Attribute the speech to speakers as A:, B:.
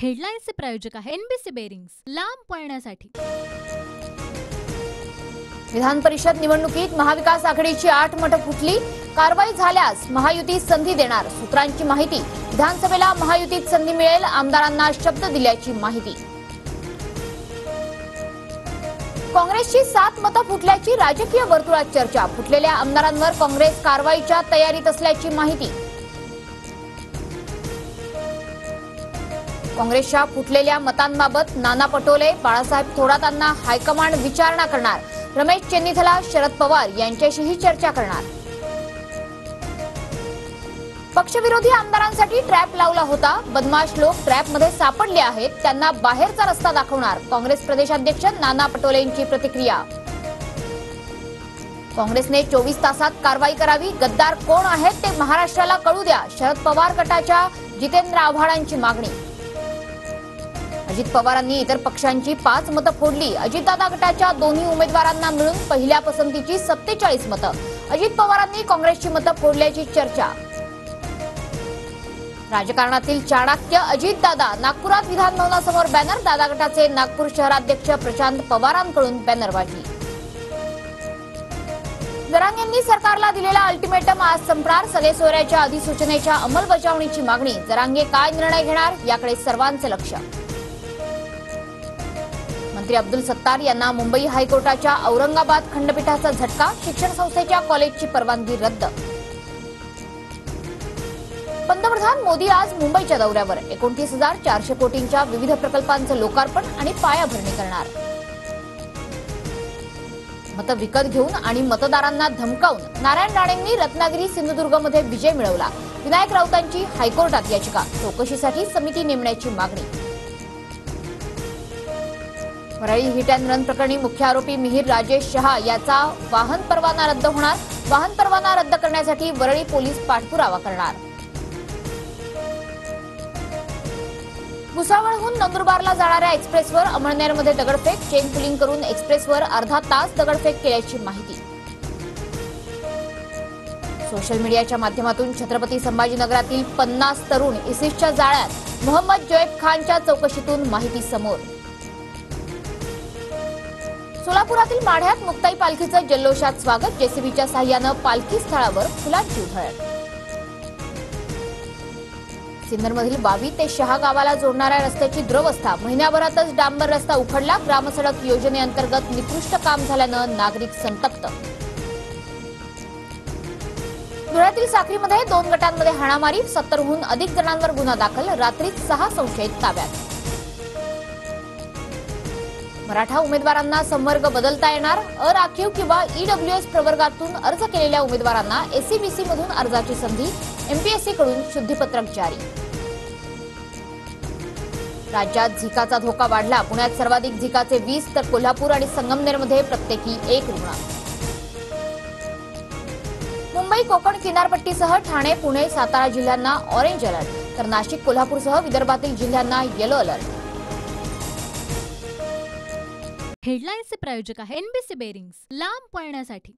A: हेडलाईन्सचे प्रायोजक आहे NBC bearings, लांब पळण्यासाठी।
B: विधान परिषद निवडणुकीत महाविकास आघाडीची 8 मतं फुटली। कारवाई झाल्यास महायुतीत संधी देणार सूत्रांची माहिती। विधानसभेला महायुतीत संधी मिळेल, आमदारांना शब्द दिल्याची माहिती। काँग्रेसची 7 मतं फुटल्याची राजकीय वर्तुळात चर्चा। फुटलेल्या आमदारांवर काँग्रेस कारवाईच्या तयारीत असल्याची माहिती। काँग्रेसच्या फुटलेल्या मतांबाबत नाना पटोले, बाळासाहेब थोरातांना हायकमांड विचारणा करणार। रमेश चेन्नीथला शरद पवार यांच्याशीही चर्चा करणार। पक्षविरोधी आमदारांसाठी ट्रॅप लावला होता। बदमाश लोक ट्रॅपमध्ये सापडले आहेत, त्यांना बाहेरचा रस्ता दाखवणार। काँग्रेस प्रदेशाध्यक्ष नाना पटोलेंची प्रतिक्रिया। काँग्रेसने 24 तासात कारवाई करावी। गद्दार कोण आहेत ते महाराष्ट्राला कळू द्या, शरद पवार गटाच्या जितेंद्र आव्हाडांची मागणी। अजित पवारांनी इतर पक्षांची 5 मतं फोडली। अजितदादा गटाच्या दोन्ही उमेदवारांना मिळून पहिल्या पसंतीची 47 मतं। अजित पवारांनी काँग्रेसची मतं फोडल्याची चर्चा। राजकारणातील चाणक्य अजितदादा, नागपुरात विधान भवनासमोर बॅनर। दादा गटाचे नागपूर शहराध्यक्ष प्रशांत पवारांकडून बॅनरबाजी। जरांगेंनी सरकारला दिलेला अल्टिमेटम आज संपणार। सगेसोयऱ्याच्या अधिसूचनेच्या अंमलबजावणीची मागणी। जरांगे काय निर्णय घेणार याकडे सर्वांचे लक्ष। मंत्री अब्दुल सत्तार यांना मुंबई हायकोर्टाच्या औरंगाबाद खंडपीठाचा झटका। शिक्षण संस्थेच्या कॉलेजची परवानगी रद्द। पंतप्रधान मोदी आज मुंबईच्या दौऱ्यावर 29,400 कोटींच्या विविध प्रकल्पांचं लोकार्पण आणि पायाभरणी करणार। मतं विकत घेऊन आणि मतदारांना धमकावून नारायण राणेंनी रत्नागिरी सिंधुदुर्गमध्ये विजय मिळवला। विनायक राऊतांची हायकोर्टात याचिका। चौकशीसाठी समिती नेमण्याची मागणी। वरळी हिट अँड रन प्रकरणी मुख्य आरोपी मिहिर राजेश शहा याचा वाहन परवाना रद्द होणार। वाहन परवाना रद्द करण्यासाठी वरळी पोलीस पाठपुरावा करणार। भुसावळहून नंदुरबारला जाणाऱ्या एक्सप्रेसवर अमळनेरमध्ये दगडफेक। चेन पुलिंग करून एक्सप्रेसवर अर्धा तास दगडफेक केल्याची माहिती। सोशल मीडियाच्या माध्यमातून छत्रपती संभाजीनगरातील 50 तरुण इसिसच्या जाळ्यात। मोहम्मद जोएब खानच्या चौकशीतून माहिती समोर। सोलापुरातील माढ्यात मुक्ताई पालखीचं जल्लोषात स्वागत। जेसीबीच्या साह्यानं पालखी स्थळावर फुलांची उधळण। सिन्नरमधील वावी ते शहा गावाला जोडणाऱ्या रस्त्याची दुरवस्था। महिन्याभरातच डांबर रस्ता उखडला। ग्रामसडक योजनेअंतर्गत निकृष्ट काम झाल्यानं नागरिक संतप्त। धुळ्यातील साखरीमध्ये 2 गटांमध्ये हाणामारी। 70हून अधिक जणांवर गुन्हा दाखल। रात्रीच 6 संशयित ताब्यात। मराठा उमेदवारांना संवर्ग बदलता येणार। अराखीव किंवा ईडब्ल्यूएस प्रवर्गातून अर्ज केलेल्या उमेदवारांना एससीबीसी मधून अर्जाची संधी। एमपीएससी कडून शुद्धीपत्रक जारी। राज्यात झिकाचा धोका वाढला। पुण्यात सर्वाधिक झिकाचे 20 तर कोल्हापूर आणि संगमनेरमध्ये प्रत्येकी 1 रुग्ण। मुंबई कोकण किनारपट्टीसह ठाणे, पुणे, सातारा जिल्ह्यांना ऑरेंज अलर्ट, तर नाशिक, कोल्हापूरसह विदर्भातील जिल्ह्यांना येलो अलर्ट।
A: हेडलाईन्सचे प्रायोजक आहे एनबीसी बेरिंग्स, लांब पळण्यासाठी।